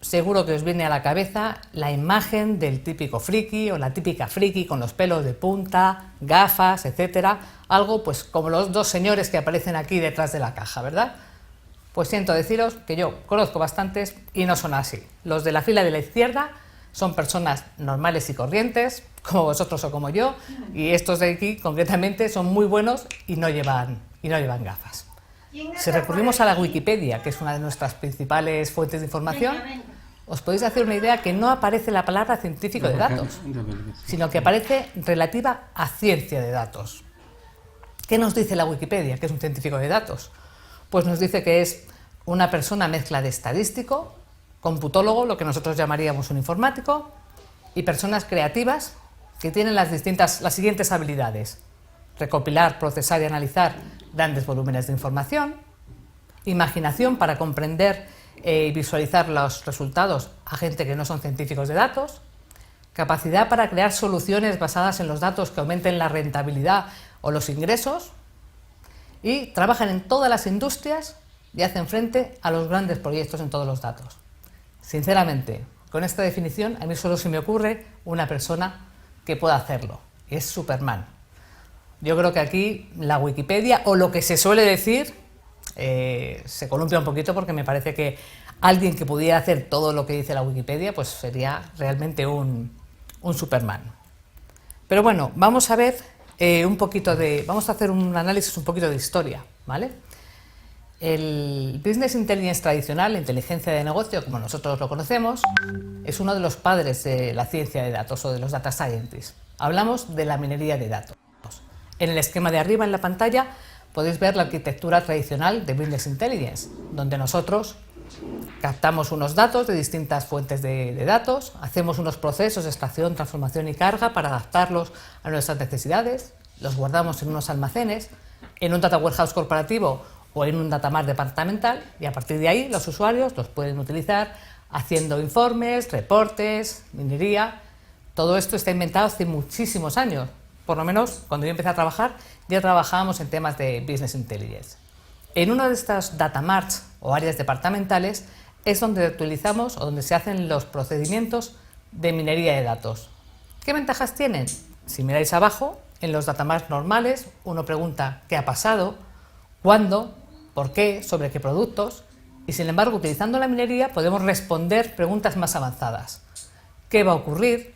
seguro que os viene a la cabeza la imagen del típico friki o la típica friki con los pelos de punta, gafas, etcétera, algo pues como los dos señores que aparecen aquí detrás de la caja, ¿verdad? Pues siento deciros que yo conozco bastantes y no son así. Los de la fila de la izquierda son personas normales y corrientes, como vosotros o como yo, y estos de aquí concretamente son muy buenos y no llevan gafas. Si recurrimos a la Wikipedia, que es una de nuestras principales fuentes de información, os podéis hacer una idea que no aparece la palabra científico de datos, sino que aparece relativa a ciencia de datos. ¿Qué nos dice la Wikipedia, que es un científico de datos? Pues nos dice que es una persona mezcla de estadístico, computólogo, lo que nosotros llamaríamos un informático, y personas creativas que tienen las siguientes habilidades: recopilar, procesar y analizar grandes volúmenes de información, imaginación para comprender y visualizar los resultados a gente que no son científicos de datos, capacidad para crear soluciones basadas en los datos que aumenten la rentabilidad o los ingresos, y trabajan en todas las industrias y hacen frente a los grandes proyectos en todos los datos. Sinceramente, con esta definición a mí solo se me ocurre una persona que pueda hacerlo, y es Superman. Yo creo que aquí la Wikipedia, o lo que se suele decir, se columpia un poquito, porque me parece que alguien que pudiera hacer todo lo que dice la Wikipedia pues sería realmente un Superman. Pero bueno, vamos a ver vamos a hacer un análisis un poquito de historia, ¿vale? El Business Intelligence tradicional, la inteligencia de negocio, como nosotros lo conocemos, es uno de los padres de la ciencia de datos o de los data scientists. Hablamos de la minería de datos. En el esquema de arriba en la pantalla podéis ver la arquitectura tradicional de Business Intelligence, donde nosotros captamos unos datos de distintas fuentes de datos, hacemos unos procesos de extracción, transformación y carga para adaptarlos a nuestras necesidades, los guardamos en unos almacenes, en un data warehouse corporativo o en un data mart departamental, y a partir de ahí los usuarios los pueden utilizar haciendo informes, reportes, minería. Todo esto está inventado hace muchísimos años. Por lo menos cuando yo empecé a trabajar ya trabajábamos en temas de Business Intelligence. En una de estas data marts o áreas departamentales es donde utilizamos o donde se hacen los procedimientos de minería de datos. ¿Qué ventajas tienen? Si miráis abajo, en los data marts normales uno pregunta qué ha pasado, cuándo, por qué, sobre qué productos, y sin embargo utilizando la minería podemos responder preguntas más avanzadas. ¿Qué va a ocurrir?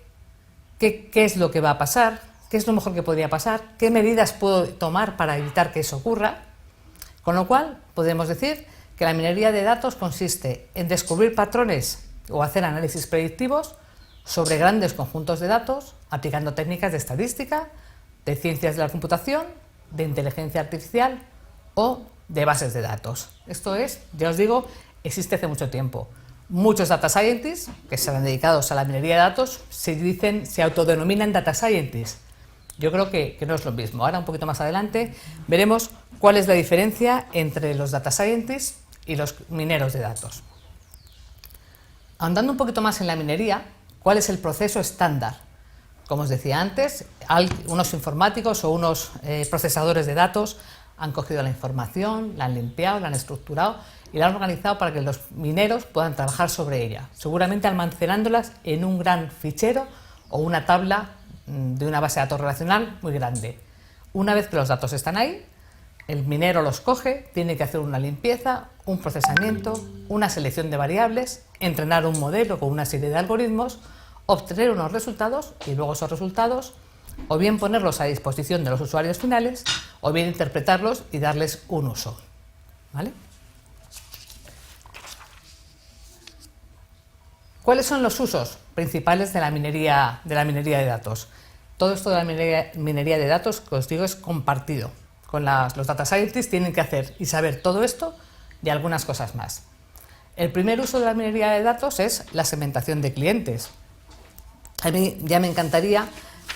¿Qué es lo que va a pasar? ¿Qué es lo mejor que podría pasar? ¿Qué medidas puedo tomar para evitar que eso ocurra? Con lo cual, podemos decir que la minería de datos consiste en descubrir patrones o hacer análisis predictivos sobre grandes conjuntos de datos, aplicando técnicas de estadística, de ciencias de la computación, de inteligencia artificial o de bases de datos. Esto es, ya os digo, existe hace mucho tiempo. Muchos data scientists que se han dedicado a la minería de datos se autodenominan data scientists. Yo creo que no es lo mismo. Ahora, un poquito más adelante, veremos cuál es la diferencia entre los data scientists y los mineros de datos. Ahondando un poquito más en la minería, ¿cuál es el proceso estándar? Como os decía antes, unos informáticos o unos procesadores de datos han cogido la información, la han limpiado, la han estructurado y la han organizado para que los mineros puedan trabajar sobre ella, seguramente almacenándolas en un gran fichero o una tabla de una base de datos relacional muy grande. Una vez que los datos están ahí, el minero los coge, tiene que hacer una limpieza, un procesamiento, una selección de variables, entrenar un modelo con una serie de algoritmos, obtener unos resultados y luego esos resultados o bien ponerlos a disposición de los usuarios finales o bien interpretarlos y darles un uso. ¿Vale? ¿Cuáles son los usos principales de la minería de datos? Todo esto de la minería de datos, que os digo, es compartido. Los data scientists tienen que hacer y saber todo esto y algunas cosas más. El primer uso de la minería de datos es la segmentación de clientes. A mí ya me encantaría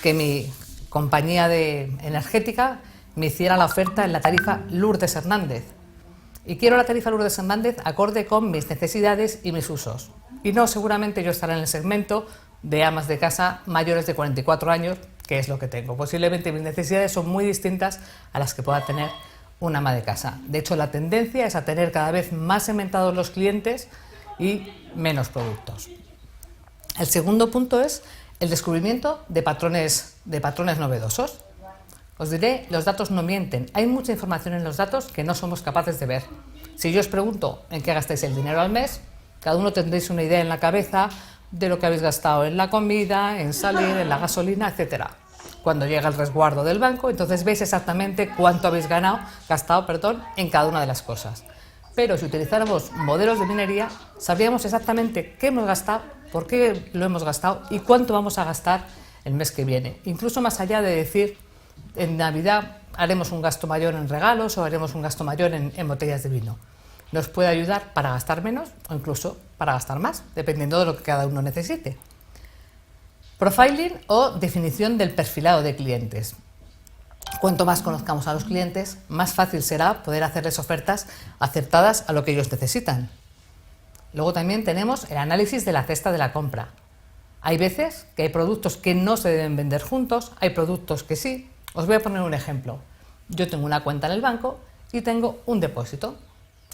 que mi compañía energética me hiciera la oferta en la tarifa Lourdes Hernández. Y quiero la tarifa Lourdes Hernández acorde con mis necesidades y mis usos. Y no, seguramente yo estaré en el segmento de amas de casa mayores de 44 años, que es lo que tengo. Posiblemente mis necesidades son muy distintas a las que pueda tener una ama de casa. De hecho, la tendencia es a tener cada vez más segmentados los clientes y menos productos. El segundo punto es el descubrimiento de patrones novedosos. Os diré, los datos no mienten. Hay mucha información en los datos que no somos capaces de ver. Si yo os pregunto en qué gastáis el dinero al mes, cada uno tendréis una idea en la cabeza de lo que habéis gastado en la comida, en salir, en la gasolina, etc. Cuando llega el resguardo del banco, entonces veis exactamente cuánto habéis gastado en cada una de las cosas. Pero si utilizáramos modelos de minería, sabríamos exactamente qué hemos gastado, por qué lo hemos gastado y cuánto vamos a gastar el mes que viene. Incluso más allá de decir, en Navidad haremos un gasto mayor en regalos o haremos un gasto mayor en botellas de vino. Nos puede ayudar para gastar menos o incluso para gastar más, dependiendo de lo que cada uno necesite. Profiling o definición del perfilado de clientes. Cuanto más conozcamos a los clientes, más fácil será poder hacerles ofertas acertadas a lo que ellos necesitan. Luego también tenemos el análisis de la cesta de la compra. Hay veces que hay productos que no se deben vender juntos, hay productos que sí. Os voy a poner un ejemplo. Yo tengo una cuenta en el banco y tengo un depósito.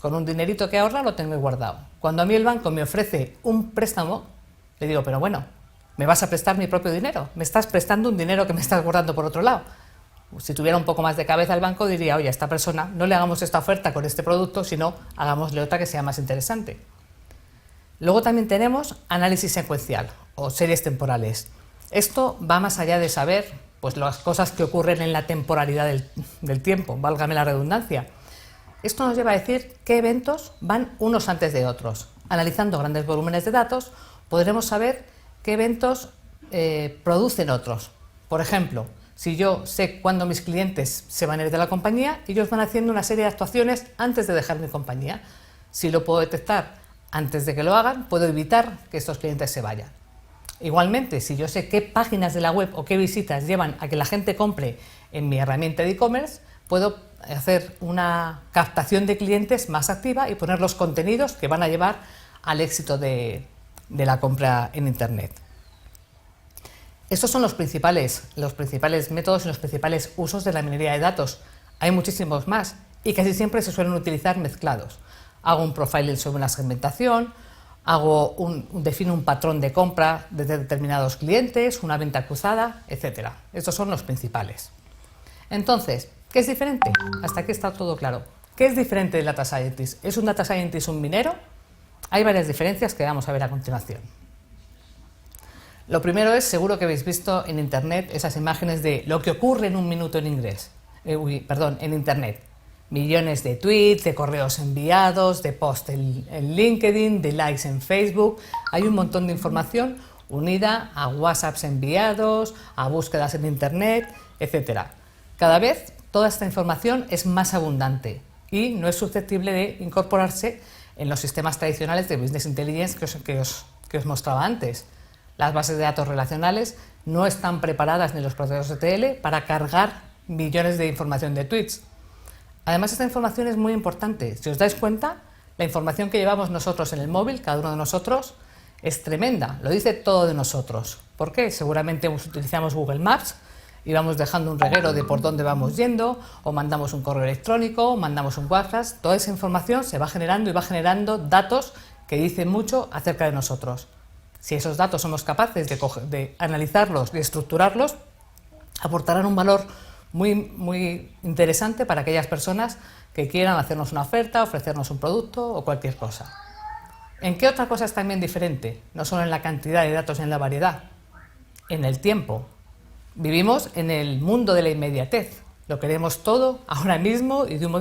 Con un dinerito que ahorra lo tengo guardado. Cuando a mí el banco me ofrece un préstamo, le digo, pero bueno, ¿me vas a prestar mi propio dinero? ¿Me estás prestando un dinero que me estás guardando por otro lado? Si tuviera un poco más de cabeza el banco diría, oye, a esta persona no le hagamos esta oferta con este producto, sino hagámosle otra que sea más interesante. Luego también tenemos análisis secuencial o series temporales. Esto va más allá de saber pues, las cosas que ocurren en la temporalidad del tiempo, válgame la redundancia. Esto nos lleva a decir qué eventos van unos antes de otros. Analizando grandes volúmenes de datos, podremos saber qué eventos producen otros. Por ejemplo, si yo sé cuándo mis clientes se van a ir de la compañía, ellos van haciendo una serie de actuaciones antes de dejar mi compañía. Si lo puedo detectar antes de que lo hagan, puedo evitar que estos clientes se vayan. Igualmente, si yo sé qué páginas de la web o qué visitas llevan a que la gente compre en mi herramienta de e-commerce, puedo hacer una captación de clientes más activa y poner los contenidos que van a llevar al éxito de la compra en Internet. Estos son los principales métodos y los principales usos de la minería de datos. Hay muchísimos más y casi siempre se suelen utilizar mezclados. Hago un profiling sobre una segmentación, defino un patrón de compra de determinados clientes, una venta cruzada, etc. Estos son los principales. Entonces, ¿qué es diferente? Hasta aquí está todo claro. ¿Qué es diferente del Data Scientist? ¿Es un Data Scientist un minero? Hay varias diferencias que vamos a ver a continuación. Lo primero es, seguro que habéis visto en Internet esas imágenes de lo que ocurre en un minuto en Internet. Millones de tweets, de correos enviados, de posts en LinkedIn, de likes en Facebook. Hay un montón de información unida a WhatsApps enviados, a búsquedas en Internet, etc. Cada vez toda esta información es más abundante y no es susceptible de incorporarse en los sistemas tradicionales de Business Intelligence que os mostraba antes. Las bases de datos relacionales no están preparadas ni los procesos ETL para cargar millones de información de tweets. Además, esta información es muy importante. Si os dais cuenta, la información que llevamos nosotros en el móvil, cada uno de nosotros, es tremenda. Lo dice todo de nosotros. ¿Por qué? Seguramente utilizamos Google Maps y vamos dejando un reguero de por dónde vamos yendo, o mandamos un correo electrónico, o mandamos un WhatsApp. Toda esa información se va generando y va generando datos que dicen mucho acerca de nosotros. Si esos datos somos capaces de analizarlos y estructurarlos, aportarán un valor muy interesante para aquellas personas que quieran hacernos una oferta, ofrecernos un producto o cualquier cosa. ¿En qué otra cosa es también diferente? No solo en la cantidad de datos y en la variedad, en el tiempo. Vivimos en el mundo de la inmediatez. Lo queremos todo ahora mismo y de un modo